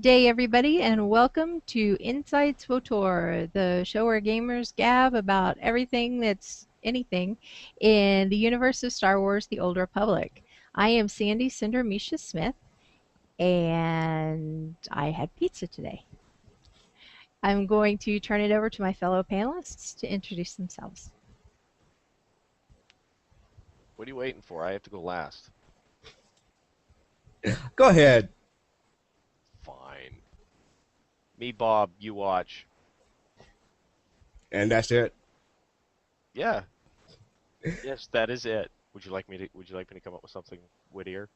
day, everybody, and welcome to Inside SWTOR, the show where gamers gab about everything that's anything in the universe of Star Wars: The Old Republic. I am Sandy Cinder Misha Smith, and I had pizza today. I'm going to turn it over to my fellow panelists to introduce themselves. What are you waiting for? I have to go last. Go ahead. Fine. Me, Bob, you watch. And that's it. Yeah. Yes, that is it. Would you like me to come up with something wittier?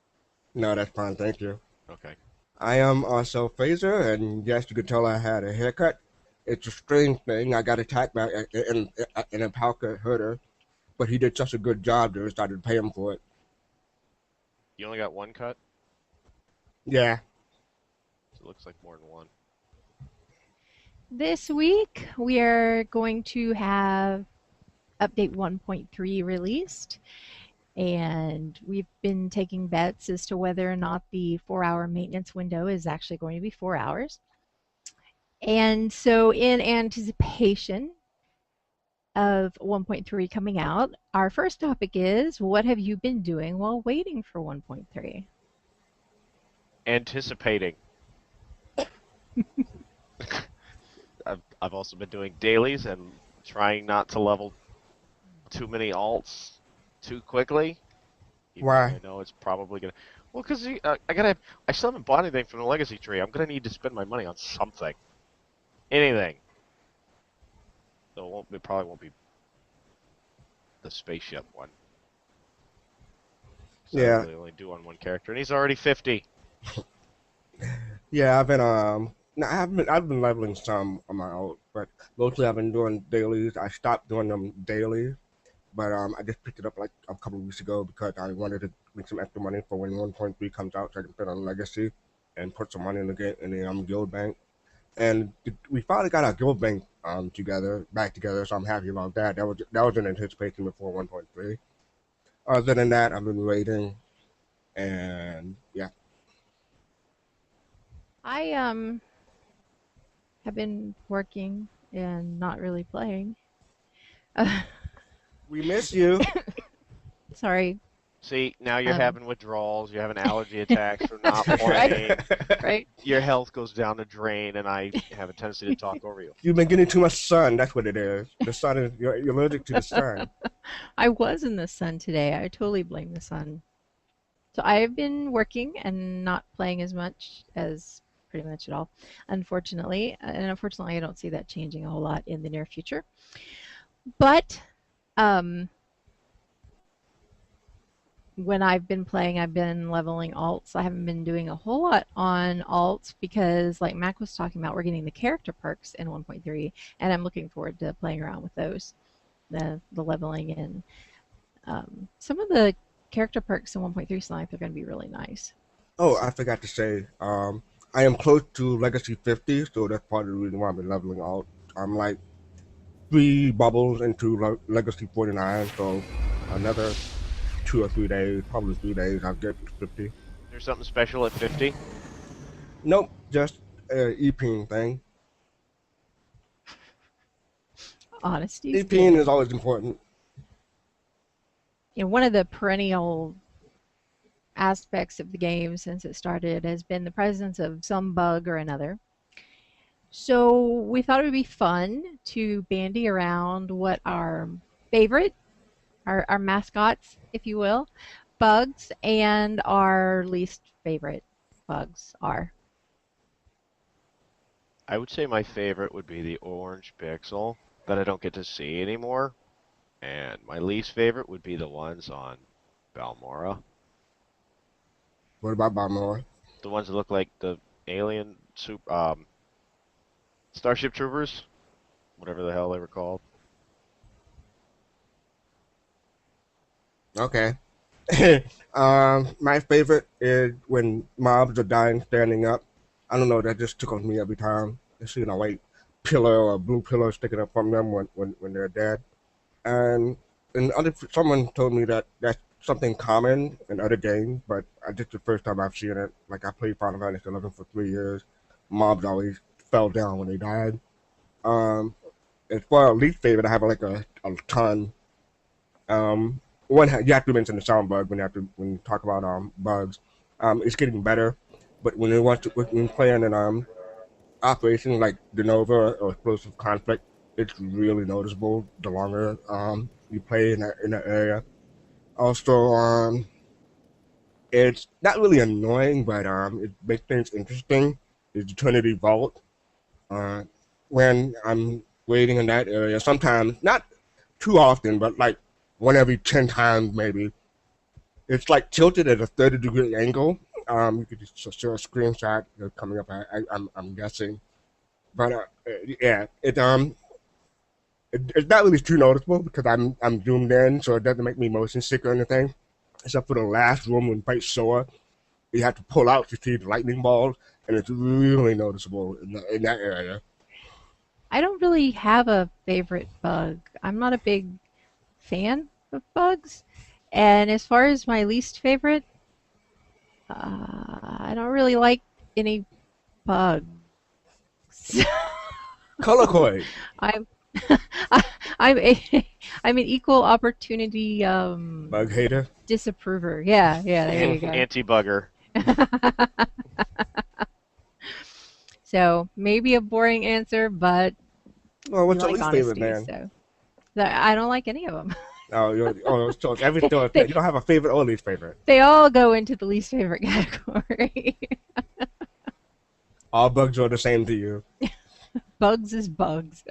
No, that's fine. Thank you. Okay. I am also Fraser, and yes, you could tell I had a haircut. It's a strange thing. I got attacked by in a Palka herder, but he did such a good job that I decided to pay him for it. You only got one cut? Yeah. It looks like more than one. This week, we are going to have Update 1.3 released, and we've been taking bets as to whether or not the 4-hour maintenance window is actually going to be 4 hours. And so in anticipation of 1.3 coming out, our first topic is, what have you been doing while waiting for 1.3? Anticipating. I've also been doing dailies and trying not to level too many alts too quickly. Why? I know it's probably gonna. Well, because I still haven't bought anything from the legacy tree. I'm gonna need to spend my money on something, anything. So it probably won't be the spaceship one. So Yeah. I really only do on one character, and he's already 50. Yeah, I've been leveling some on my own, but mostly I've been doing dailies. I stopped doing them daily, but I just picked it up like a couple of weeks ago because I wanted to make some extra money for when 1.3 comes out, so I can spend on Legacy and put some money in the guild bank. And we finally got our guild bank back together, so I'm happy about that. That was in anticipation before 1.3. Other than that, I've been waiting, and yeah. I have been working and not really playing. We miss you. Sorry. See, now you're Um, having withdrawals, you're having allergy attacks from not Right. playing, Right? your health goes down the drain, and I have a tendency to talk over you. You've been getting too much sun. That's what it is. The sun is you're allergic to the sun. I was in the sun today. I totally blame the sun. So I've been working and not playing as much as pretty much at all, unfortunately. And unfortunately, I don't see that changing a whole lot in the near future. But when I've been playing, I've been leveling alts. I haven't been doing a whole lot on alts because, like Mac was talking about, we're getting the character perks in 1.3, and I'm looking forward to playing around with those, the leveling and some of the character perks in 1.3 sound like they're going to be really nice. Oh, I forgot to say, I am close to Legacy 50, so that's part of the reason why I've been leveling out. I'm like 3 bubbles into Legacy 49, so another 2 or 3 days, probably 3 days, I'll get to 50. There's something special at 50? Nope, just a EPing thing. Honesty is EPing good. is always important. You know, one of the perennial aspects of the game since it started has been the presence of some bug or another. So we thought it would be fun to bandy around what our favorite, our mascots, if you will, bugs, and our least favorite bugs are. I would say my favorite would be the orange pixel that I don't get to see anymore. And my least favorite would be the ones on Balmora. What about Balmora? The ones that look like the alien Starship Troopers, whatever the hell they were called. Okay. My favorite is when mobs are dying standing up. I don't know, that just tickles me every time. You see a white pillar or blue pillar sticking up from them when they're dead. And someone told me that that's something common in other games, but this is the first time I've seen it. Like I played Final Fantasy 11 for 3 years, mobs always fell down when they died. Um, as far as least favorite, I have like a ton. Um, you have to mention the sound bug when you talk about bugs. It's getting better, but when playing in operations like de novo or explosive conflict, it's really noticeable the longer you play in that area. Also, it's not really annoying, but it makes things interesting. Is the Trinity Vault. Uh, when I'm waiting in that area, sometimes not too often, but like one every 10 times maybe. It's like tilted at a 30-degree angle. You could just show a screenshot coming up. I'm guessing, but yeah, it's not really too noticeable because I'm zoomed in, so it doesn't make me motion sick or anything. Except for the last room when fight SWTOR, you have to pull out to see the lightning balls, and it's really noticeable in that area. I don't really have a favorite bug. I'm not a big fan of bugs. And as far as my least favorite, I don't really like any bugs. Colorcoid, I'm I'm a I'm an equal opportunity bug hater. disapprover. Yeah, yeah, there you go. Anti-bugger. So maybe a boring answer, but Oh, we what's your like least favorite, honesty, man? so I don't like any of them. So every They, store, they you don't have a favorite or least favorite. they all go into the least favorite category. All bugs are the same to you. Bugs is bugs.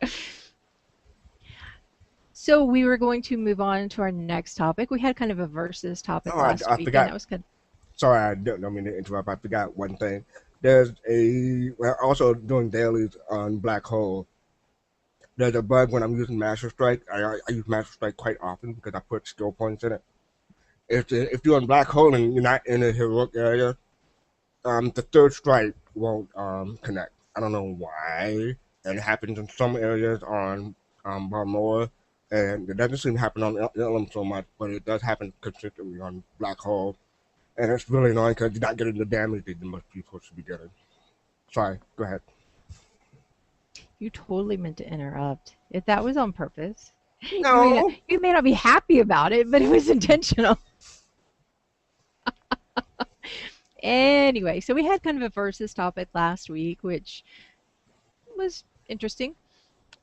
So we were going to move on to our next topic. We had kind of a versus topic Oh, last I week, and that forgot. was good. Sorry, I don't mean to interrupt. I forgot one thing. We're also doing dailies on Black Hole. There's a bug when I'm using Master Strike. I use Master Strike quite often because I put skill points in it. If you're on Black Hole and you're not in a heroic area, the third strike won't connect. I don't know why. And it happens in some areas on Balmora, and it doesn't seem to happen on Ilum so much, but it does happen consistently on Black Hole. And it's really annoying because you're not getting the damage that you must be supposed to be getting. Sorry, go ahead. You totally meant to interrupt. If that was on purpose, No. you may not be happy about it, but it was intentional. Anyway, so we had kind of a versus topic last week, which was interesting.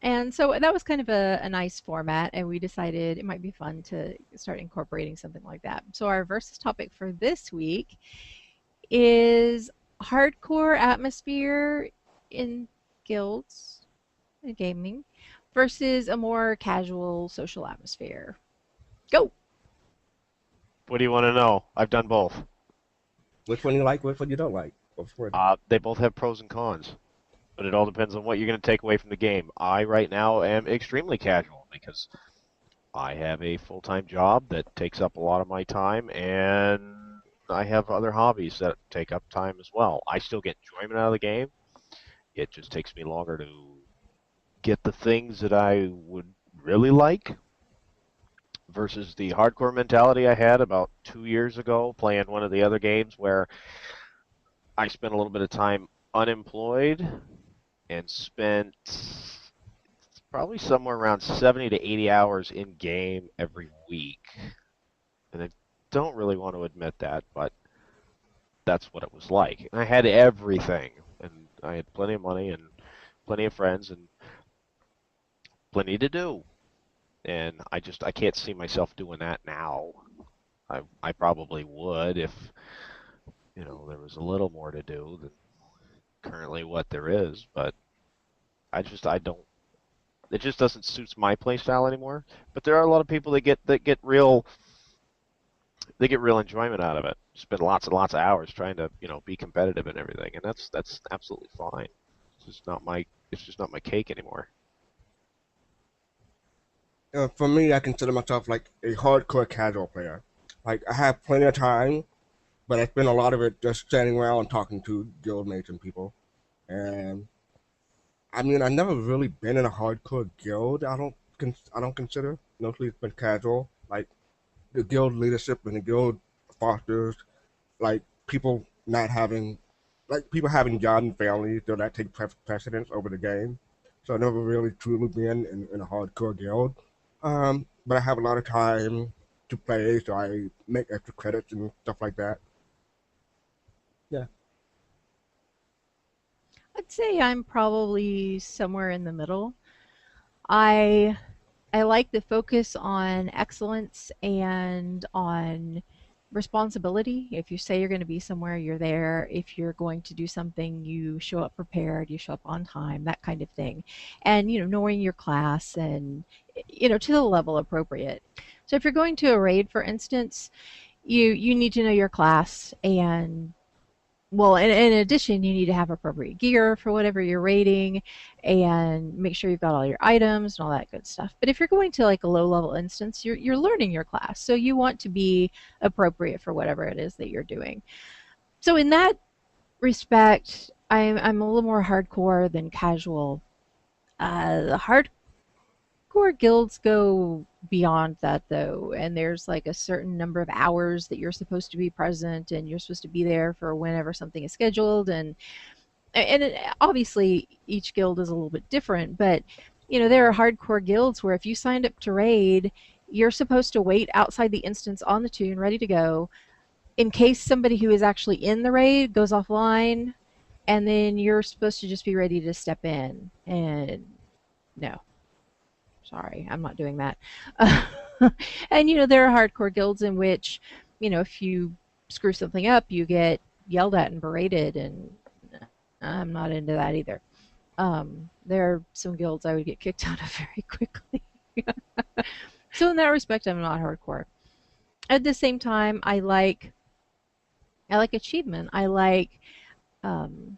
And so that was kind of a nice format, and we decided it might be fun to start incorporating something like that. So our versus topic for this week is hardcore atmosphere in guilds and gaming versus a more casual social atmosphere. Go! What do you want to know? I've done both. Which one you like, which one you don't like? They both have pros and cons, but it all depends on what you're going to take away from the game. I right now am extremely casual because I have a full-time job that takes up a lot of my time, and I have other hobbies that take up time as well. I still get enjoyment out of the game. It just takes me longer to get the things that I would really like versus the hardcore mentality I had about 2 years ago playing one of the other games where I spent a little bit of time unemployed and spent probably somewhere around 70 to 80 hours in game every week. And I don't really want to admit that, but that's what it was like. And I had everything, and I had plenty of money and plenty of friends and plenty to do. And I can't see myself doing that now. I probably would if, there was a little more to do than currently what there is, but I don't it just doesn't suit my play style anymore. But there are a lot of people that get real enjoyment out of it. Spend lots and lots of hours trying to, be competitive and everything, and that's absolutely fine. It's just not my cake anymore. For me, I consider myself like a hardcore casual player. Like I have plenty of time, but I spend a lot of it just standing around and talking to guildmates and people. And I mean, I've never really been in a hardcore guild. I don't consider. Mostly it's been casual. Like the guild leadership and the guild fosters like people not having like people having jobs and families, so that take precedence over the game. So I've never really truly been in a hardcore guild. But I have a lot of time to play, so I make extra credits and stuff like that. Yeah. I'd say I'm probably somewhere in the middle. I I like the focus on excellence and on responsibility. If you say you're going to be somewhere, you're there. If you're going to do something, you show up prepared, you show up on time, that kind of thing. And, knowing your class and, to the level appropriate. So if you're going to a raid, for instance, you need to know your class and well, in addition, you need to have appropriate gear for whatever you're rating and make sure you've got all your items and all that good stuff. But if you're going to like a low level instance, you're learning your class. So you want to be appropriate for whatever it is that you're doing. So in that respect, I'm a little more hardcore than casual. The hardcore guilds go beyond that though, and there's like a certain number of hours that you're supposed to be present and you're supposed to be there for whenever something is scheduled, and obviously each guild is a little bit different, but there are hardcore guilds where if you signed up to raid, you're supposed to wait outside the instance on the tune ready to go in case somebody who is actually in the raid goes offline, and then you're supposed to just be ready to step in. And no, sorry, I'm not doing that. And there are hardcore guilds in which if you screw something up, you get yelled at and berated, and I'm not into that either. There are some guilds I would get kicked out of very quickly. So in that respect, I'm not hardcore. At the same time, I like achievement. I like um,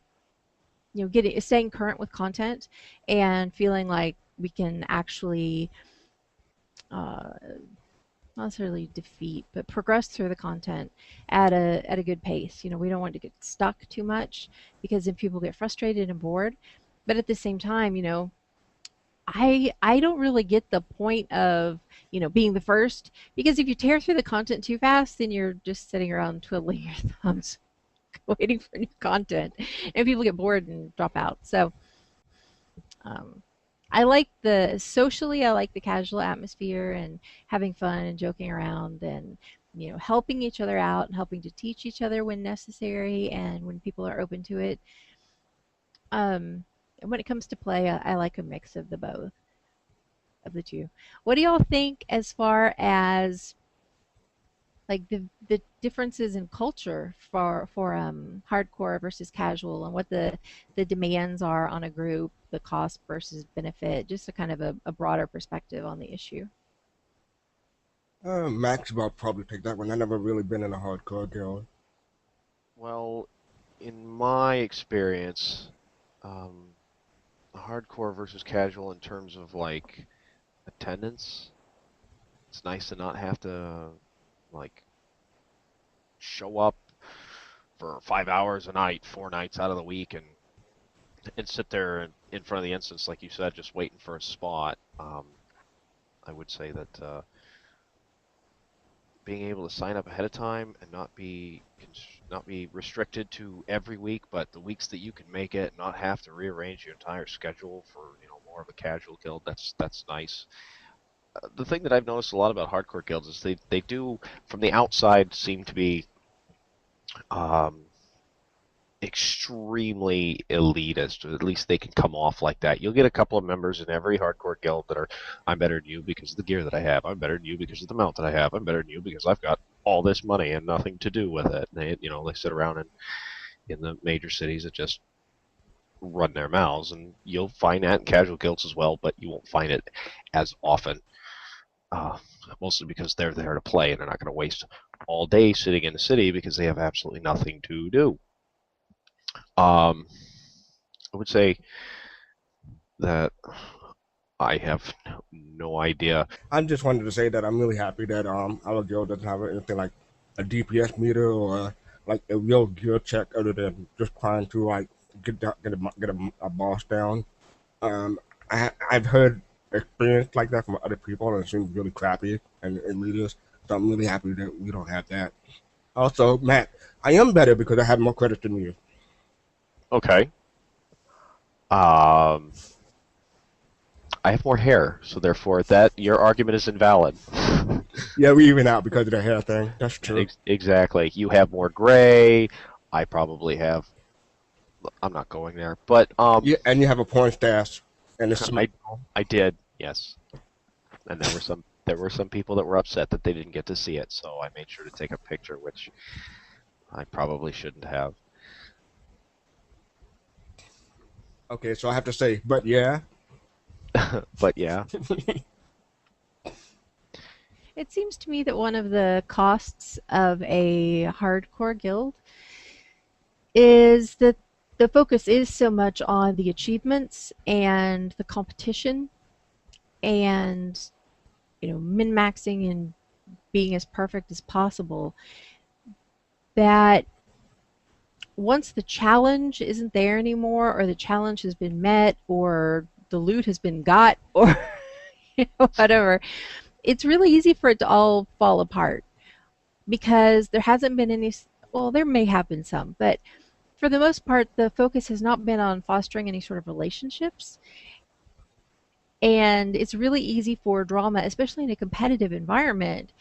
staying current with content and feeling like we can actually uh, not necessarily defeat, but progress through the content at a good pace. We don't want to get stuck too much because then people get frustrated and bored. But at the same time, I don't really get the point of being the first, because if you tear through the content too fast, then you're just sitting around twiddling your thumbs waiting for new content, and people get bored and drop out. So um, I like I like the casual atmosphere and having fun and joking around and helping each other out and helping to teach each other when necessary and when people are open to it. And when it comes to play, I like a mix of the both of the two. What do y'all think as far as like the differences in culture for hardcore versus casual, and what the demands are on a group, the cost versus benefit, just a kind of a broader perspective on the issue? Max will probably take that one. I never really been in a hardcore guild. Well, in my experience, um, hardcore versus casual in terms of like attendance, it's nice to not have to like show up for 5 hours a night, 4 nights out of the week, and sit there in front of the instance, like you said, just waiting for a spot. I would say that being able to sign up ahead of time and not be restricted to every week, but the weeks that you can make it, not have to rearrange your entire schedule for more of a casual guild. That's nice. The thing that I've noticed a lot about hardcore guilds is they do from the outside seem to be um, extremely elitist, or at least they can come off like that. You'll get a couple of members in every hardcore guild that are, I'm better than you because of the gear that I have. I'm better than you because of the mount that I have. I'm better than you because I've got all this money and nothing to do with it. And they sit around in the major cities that just run their mouths, and you'll find that in casual guilds as well, but you won't find it as often. Uh, Mostly because they're there to play and they're not going to waste all day sitting in the city because they have absolutely nothing to do. Um, I would say that I have no idea. I just wanted to say that I'm really happy that our guild doesn't have anything like a DPS meter or like a real gear check other than just trying to like get a boss down. Um, I've heard experience like that from other people, and it seems really crappy and elitist. So I'm really happy that we don't have that. Also, Matt, I am better because I have more credits than you. Okay. Um, I have more hair, so therefore that your argument is invalid. Yeah, we even out because of the hair thing. That's true. Exactly. You have more gray. I probably have. I'm not going there, but Yeah, and you have a porn stash, and it's I symmetrical. I did, yes. And there were some people that were upset that they didn't get to see it, so I made sure to take a picture, which I probably shouldn't have. Okay, so I have to say, but yeah. But yeah, It seems to me that one of the costs of a hardcore guild is that the focus is so much on the achievements and the competition and min maxing and being as perfect as possible that once the challenge isn't there anymore or the challenge has been met or the loot has been got or whatever, it's really easy for it to all fall apart because there hasn't been any, well, there may have been some, but for the most part the focus has not been on fostering any sort of relationships. And it's really easy for drama, especially in a competitive environment,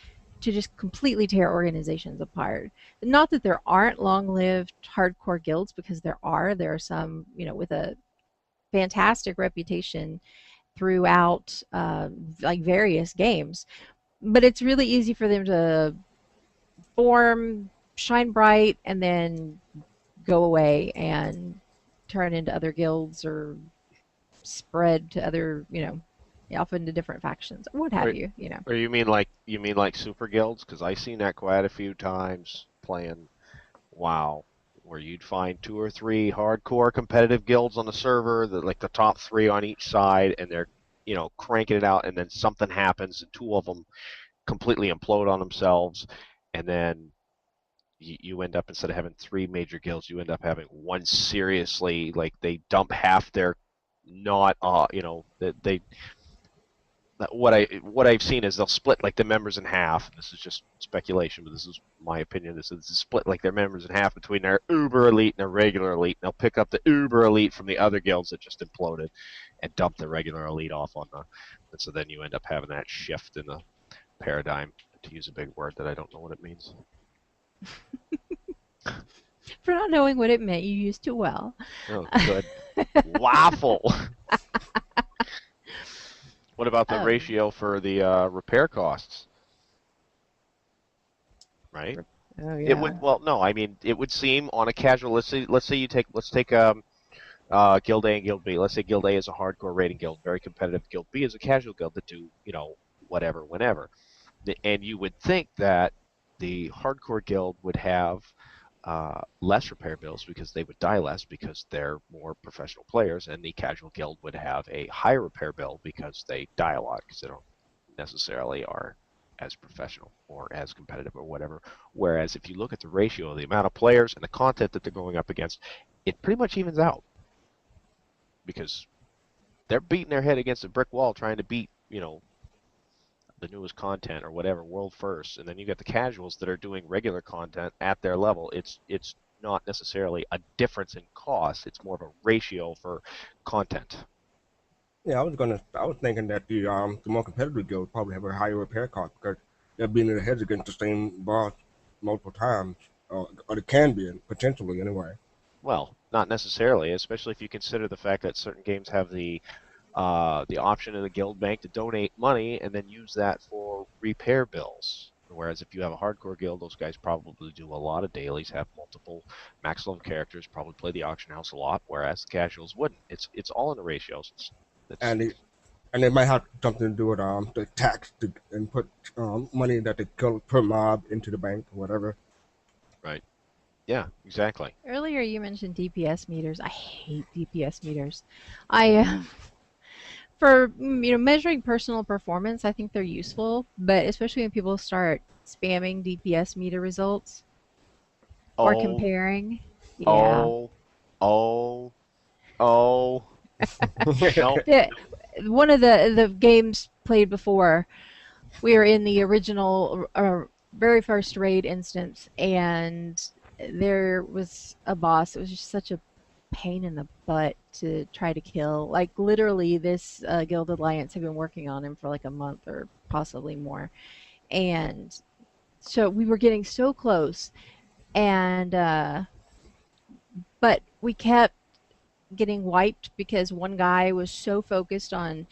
to just completely tear organizations apart. Not that there aren't long-lived hardcore guilds, because there are. There are some, with a fantastic reputation throughout like various games. But it's really easy for them to form, shine bright, and then go away and turn into other guilds or spread to other, off into different factions or what have or, you. or you mean like super guilds? Because I seen that quite a few times playing WoW, where you'd find two or three hardcore competitive guilds on the server, that like the top three on each side, and they're cranking it out, and then something happens, and two of them completely implode on themselves, and then you end up, instead of having three major guilds, you end up having one seriously, like they dump half their, not that they what I've seen is they'll split like the members in half. This is just speculation, but this is my opinion. This is split like their members in half between their uber elite and their regular elite. And they'll pick up the uber elite from the other guilds that just imploded and dump the regular elite off on the. And so then you end up having that shift in the paradigm, to use a big word that I don't know what it means. For not knowing what it meant, you used too well. Oh, good. Waffle. What about the um, ratio for the repair costs? Right. oh It would, yeah. well, no, I mean, it would seem on a casual. Let's say let's take Guild A and Guild B. Let's say Guild A is a hardcore raiding guild, very competitive. Guild B is a casual guild that do whatever, whenever. And you would think that the hardcore guild would have less repair bills because they would die less because they're more professional players, and the casual guild would have a higher repair bill because they die a lot because they don't necessarily are as professional or as competitive or whatever. Whereas if you look at the ratio of the amount of players and the content that they're going up against, it pretty much evens out because they're beating their head against a brick wall trying to beat, the newest content or whatever, world first, and then you got the casuals that are doing regular content at their level. It's not necessarily a difference in cost. It's more of a ratio for content. Yeah, I was thinking that the more competitive guilds probably have a higher repair cost because they're beating their heads against the same boss multiple times, or they can be potentially anyway. Well, not necessarily, especially if you consider the fact that certain games have the option in the guild bank to donate money and then use that for repair bills. Whereas if you have a hardcore guild, those guys probably do a lot of dailies, have multiple max level characters, probably play the auction house a lot, whereas the casuals wouldn't. It's all in the ratios. It's And it, and it might have something to do with the tax and put money that they kill per mob into the bank or whatever. right. Yeah, exactly. Earlier you mentioned DPS meters. I hate DPS meters. I for measuring personal performance, I think they're useful, but especially when people start spamming DPS meter results or Oh, comparing. Yeah. oh, oh, oh. Nope. The, one of the games played before, we were in the original very first raid instance, and there was a boss. It was just such a pain in the butt to try to kill. Like literally, this Guild Alliance have been working on him for like a month or possibly more, and so we were getting so close, and but we kept getting wiped because one guy was so focused on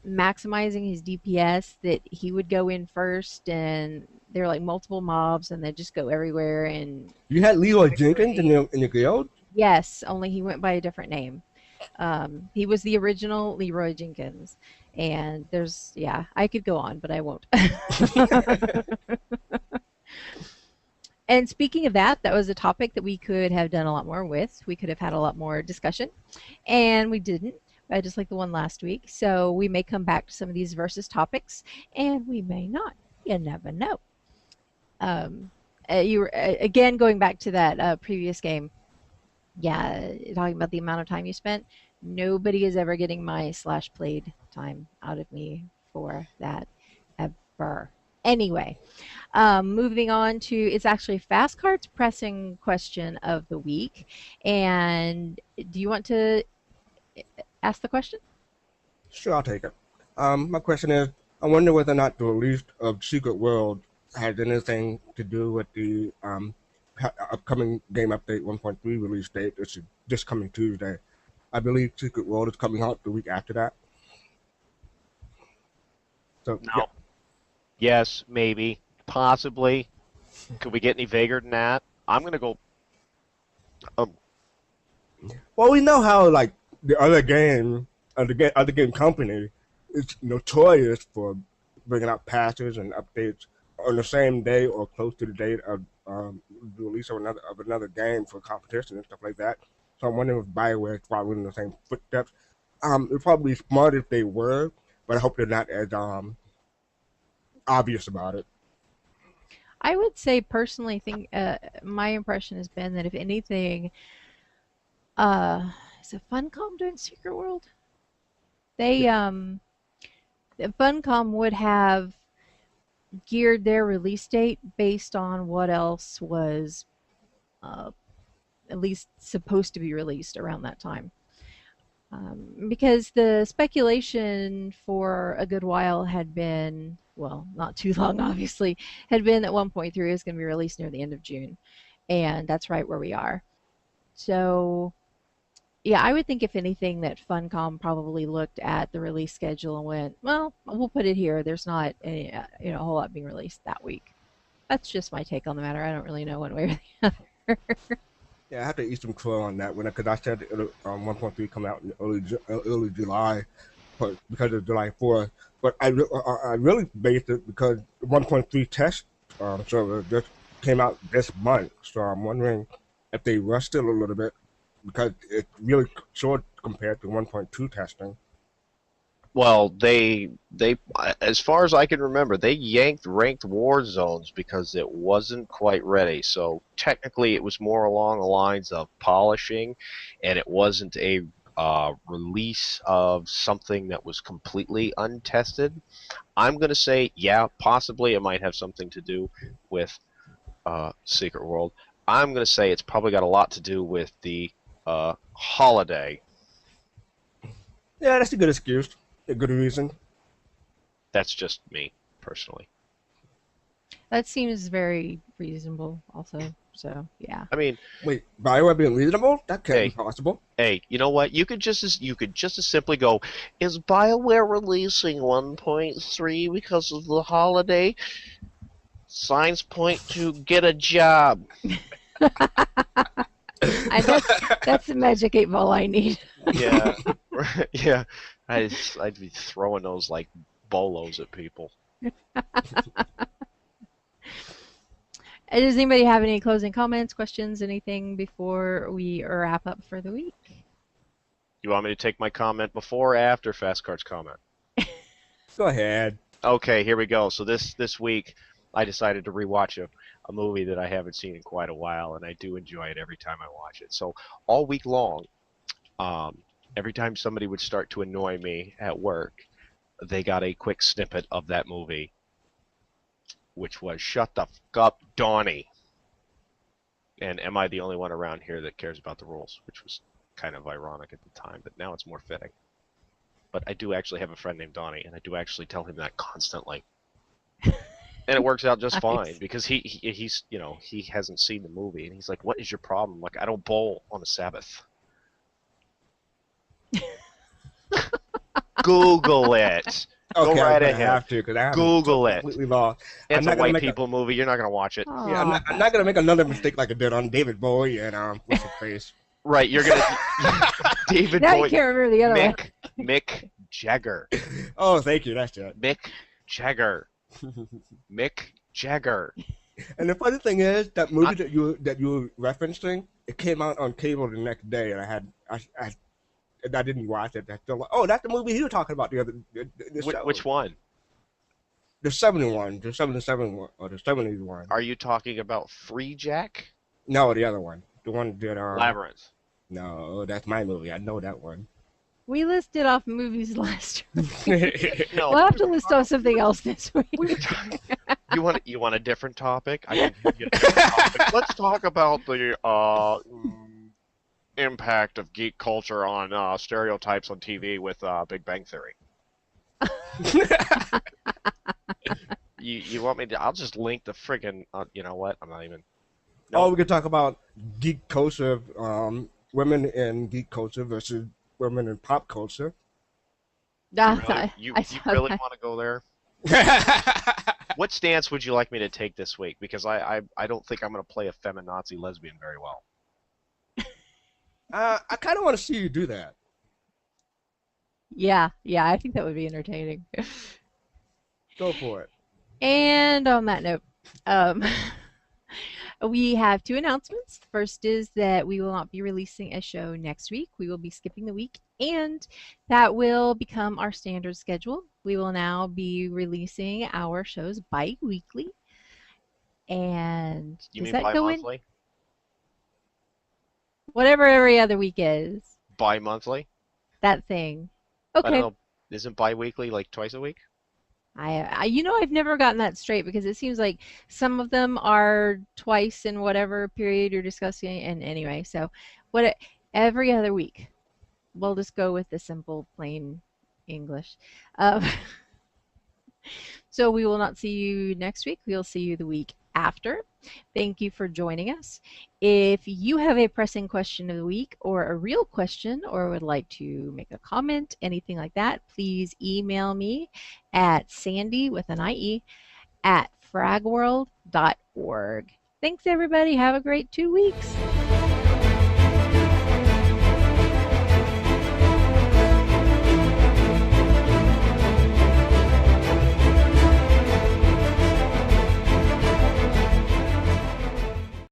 maximizing his DPS that he would go in first, and there were like multiple mobs, and they'd just go everywhere and You had Leroy destroy Jenkins in terrain. the guild? Yes, only he went by a different name. He was the original Leroy Jenkins. And there's, yeah, I could go on, but I won't. And speaking of that, that was a topic that we could have done a lot more with. We could have had a lot more discussion, and we didn't. Just like the one last week. So we may come back to some of these versus topics, and we may not. You never know. Um, you were again going back to that previous game. Yeah, talking about the amount of time you spent. Nobody is ever getting my slash played time out of me for that ever. Anyway, moving on to, it's actually Fastcart's pressing question of the week. And do you want to ask the question? Sure, I'll take it. My question is, I wonder whether or not the release of Secret World has anything to do with the upcoming game update 1.3 release date. It's this coming Tuesday. I believe Secret World is coming out the week after that. So yeah, No. Yes, maybe, possibly. Could we get any vaguer than that? I'm gonna go. Um, well, we know how like the other game, other game company, is notorious for bringing out patches and updates on the same day or close to the date of the release of another game for competition and stuff like that. So I'm wondering if Bioware is following in the same footsteps. It'd probably be smart if they were, but I hope they're not as obvious about it. I would say personally, think my impression has been that if anything, is it Funcom doing Secret World? They Funcom would have geared their release date based on what else was uh, at least supposed to be released around that time. Because the speculation for a good while had been, well, not too long, obviously, had been that 1.3 is going to be released near the end of June. And that's right where we are. So, yeah, I would think if anything that Funcom probably looked at the release schedule and went, well, we'll put it here. There's not a whole lot being released that week. That's just my take on the matter. I don't really know one way or the other. Yeah, I have to eat some crow on that one because I said 1.3 come out in early July, but because of July 4th. But I really based it because 1.3 test server just came out this month, so I'm wondering if they rushed it a little bit because it's really short compared to 1.2 testing. well, they, as far as I can remember, they yanked ranked war zones because it wasn't quite ready. So technically, it was more along the lines of polishing, and it wasn't a release of something that was completely untested. I'm gonna say, yeah, possibly it might have something to do with Secret World. I'm gonna say it's probably got a lot to do with the holiday. Yeah, that's a good excuse, a good reason. That's just me personally. That seems very reasonable, also. So, yeah. I mean, Wait, Bioware being reasonable? That can't be hey, possible. hey, you know what? You could just as simply go, is BioWare releasing 1.3 because of the holiday? Signs point to get a job. That's the magic 8 ball I need. Yeah, yeah. I'd be throwing those like bolos at people. Does anybody have any closing comments, questions, anything before we wrap up for the week? You want me to take my comment before or after Fastcart's comment? Go ahead. Okay, here we go. So this week, I decided to rewatch a movie that I haven't seen in quite a while, and I do enjoy it every time I watch it. So all week long, every time somebody would start to annoy me at work, they got a quick snippet of that movie, which was "Shut the F up, Donnie." And am I the only one around here that cares about the rules? Which was kind of ironic at the time, but now it's more fitting. But I do actually have a friend named Donnie, and I do actually tell him that constantly. And it works out just fine because he's he hasn't seen the movie, and he's like, "What is your problem?" I'm like, I don't bowl on a Sabbath. Google it. Okay, Go right I ahead. have to because I have Google it. completely lost. It's a white people movie. You're not gonna watch it. Yeah, I'm not gonna make another mistake like I did on David Bowie and what's his face. Right, you're gonna David now Bowie. you can't remember the other one. Mick Jagger. Oh, thank you. That's it. Mick Jagger. Mick Jagger. And the funny thing is, that movie that you were referencing, it came out on cable the next day, and I didn't watch it. I still like, oh, that's the movie you were talking about the other. Which one? The 71, the 77 one, or the 70s one. Are you talking about Free Jack? No, the other one. The one that Labyrinth. No, that's my movie. I know that one. We listed off movies last week. No. We'll have to list off something else this week. You want a different topic? I can give you a different topic. Let's talk about the impact of geek culture on stereotypes on TV with Big Bang Theory. You want me to? I'll just link the friggin'. You know what? I'm not even. No. Oh, we could talk about geek culture, women in geek culture versus women in pop culture. You really want to go there? What stance would you like me to take this week? Because I don't think I'm going to play a feminazi lesbian very well. I kind of want to see you do that. Yeah, I think that would be entertaining. Go for it. And on that note, we have two announcements. The first is that we will not be releasing a show next week. We will be skipping the week, and that will become our standard schedule. We will now be releasing our shows bi-weekly. And You does mean that go in? bi-monthly? Whatever every other week is. Bi-monthly? That thing. I don't Okay. know. Isn't bi-weekly like twice a week? I've never gotten that straight because it seems like some of them are twice in whatever period you're discussing. And anyway, so every other week, we'll just go with the simple, plain English. So we will not see you next week. We'll see you the week after. Thank you for joining us. If you have a pressing question of the week or a real question or would like to make a comment, anything like that, please email me at Sandy with an IE at fragworld.org. Thanks everybody. Have a great 2 weeks.